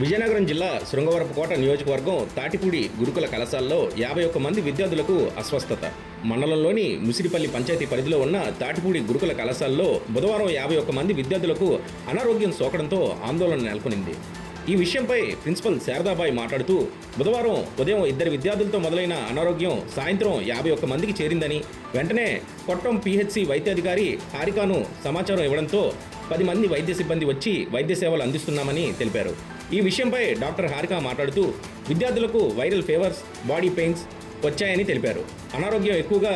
విజయనగరం జిల్లా శృంగవరపుకోట నియోజకవర్గం తాటిపూడి గురుకుల కళాశాలలో 51 మంది విద్యార్థులకు అస్వస్థత. మండలంలోని ముసిరిపల్లి పంచాయతీ పరిధిలో ఉన్న తాటిపూడి గురుకుల కళాశాలలో బుధవారం 51 మంది విద్యార్థులకు అనారోగ్యం సోకడంతో ఆందోళన నెలకొనింది. ఈ విషయంపై ప్రిన్సిపల్ శారదాబాయి మాట్లాడుతూ, బుధవారం ఉదయం 2 విద్యార్థులతో మొదలైన అనారోగ్యం సాయంత్రం 51 మందికి చేరిందని, వెంటనే కొట్టం పిహెచ్సి వైద్యాధికారి హారికాను సమాచారం ఇవ్వడంతో 10 మంది వైద్య సిబ్బంది వచ్చి వైద్య సేవలు అందిస్తున్నామని తెలిపారు. ఈ విషయంపై డాక్టర్ హారిక మాట్లాడుతూ, విద్యార్థులకు వైరల్ ఫీవర్స్, బాడీ పెయిన్స్ వచ్చాయని తెలిపారు. అనారోగ్యం ఎక్కువగా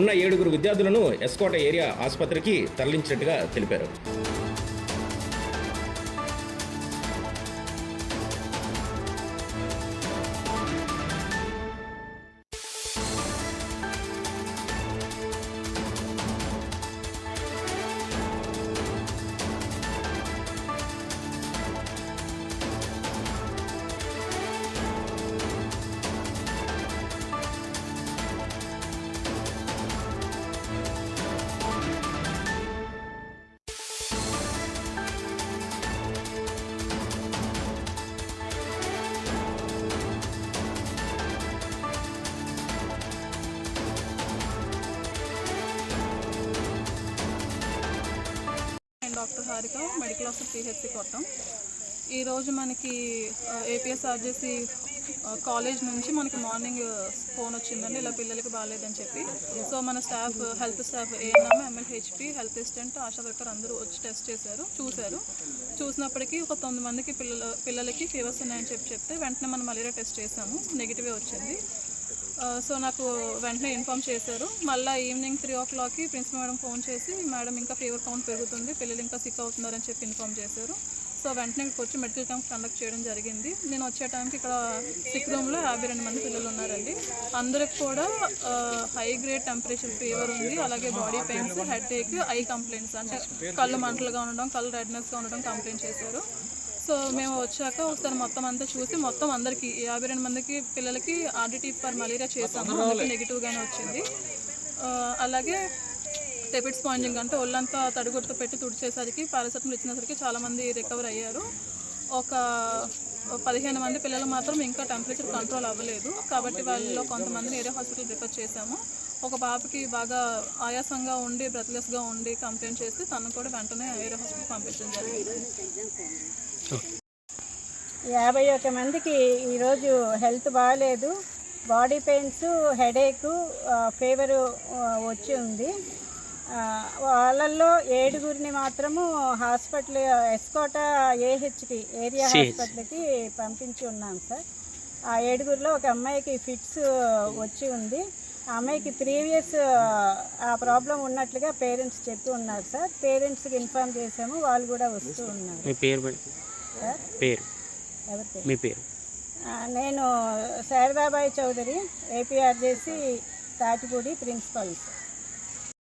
ఉన్న 7 విద్యార్థులను ఎస్కోట ఏరియా ఆసుపత్రికి తరలించినట్టుగా తెలిపారు. Doctor Harika, medical officer PHC Kottam. ఈరోజు మనకి ఏపీఎస్ఆర్జేసీ కాలేజ్ నుంచి మనకి మార్నింగ్ ఫోన్ వచ్చిందండి, ఇలా పిల్లలకి బాగాలేదని చెప్పి. సో మన staff, health staff, ANM, MLHP, health assistant, ASHA worker అందరూ వచ్చి టెస్ట్ చూసినప్పటికీ ఒక 9 మందికి పిల్లలకి ఫీవర్స్ ఉన్నాయని చెప్తే వెంటనే మనం మలేరియా టెస్ట్ చేసాము, నెగిటివే వచ్చింది. సో నాకు వెంటనే ఇన్ఫామ్ చేశారు. మళ్ళీ ఈవినింగ్ 3 o'clockకి ప్రిన్సిపల్ మేడం ఫోన్ చేసి, మేడం ఇంకా ఫీవర్ కౌంట్ పెరుగుతుంది, పిల్లలు ఇంకా సిక్ అవుతున్నారని చెప్పి ఇన్ఫామ్ చేశారు. సో వెంటనే ఇక్కడికి వచ్చి మెడికల్ క్యాంప్ కండక్ట్ చేయడం జరిగింది. నేను వచ్చే టైంకి ఇక్కడ సిక్ రూమ్లో 52 మంది పిల్లలు ఉన్నారండి. అందరికి కూడా హై గ్రేడ్ టెంపరేచర్ ఫీవర్ ఉంది, అలాగే body pains, headache, eye complaints, అంటే కళ్ళు మంటలుగా ఉండడం, కళ్ళు రెడ్నెస్గా ఉండడం కంప్లైంట్ చేశారు. సో మేము వచ్చాక ఒకసారి మొత్తం అంతా చూసి మొత్తం అందరికీ 52 మందికి పిల్లలకి ఆర్డిటీ ఫర్ మలేరియా చేసాము, అందరికీ నెగిటివ్గానే వచ్చింది. అలాగే టెపిడ్ స్పాంజింగ్, అంటే ఒళ్ళంతా తడిగుడ్డతో పెట్టి తుడిచేసరికి, పారాసెటమాల్ ఇచ్చినసరికి చాలామంది రికవర్ అయ్యారు. ఒక 15 మంది పిల్లలు మాత్రం ఇంకా టెంపరేచర్ కంట్రోల్ అవ్వలేదు, కాబట్టి వాళ్ళలో కొంతమందిని ఏరియా హాస్పిటల్ రిఫర్ చేశాము. ఒక పాపకి బాగా ఆయాసంగా ఉండి, బ్రెత్లెస్గా ఉండి కంప్లైంట్ చేస్తే తను కూడా వెంటనే ఏరియా హాస్పిటల్ పంపించడం జరిగింది. 51 మందికి ఈరోజు హెల్త్ బాగాలేదు, బాడీ పెయిన్స్, హెడేకు, ఫీవరు వచ్చి ఉంది. వాళ్ళల్లో 7 మాత్రము హాస్పిటల్ ఎస్కోట ఏహెచ్కి ఏరియా హాస్పిటల్కి పంపించి ఉన్నాం సార్. ఆ 7లో ఒక అమ్మాయికి ఫిట్స్ వచ్చి ఉంది. ఆ అమ్మాయికి ప్రీవియస్ ఆ ప్రాబ్లం ఉన్నట్లుగా పేరెంట్స్ చెప్పి ఉన్నారు సార్. పేరెంట్స్కి ఇన్ఫార్మ్ చేసాము, వాళ్ళు కూడా వస్తూ ఉన్నారు. సార్ మీ పేరు? నేను Sharadabai Chaudhary, APRJC Tatipudi principal sir.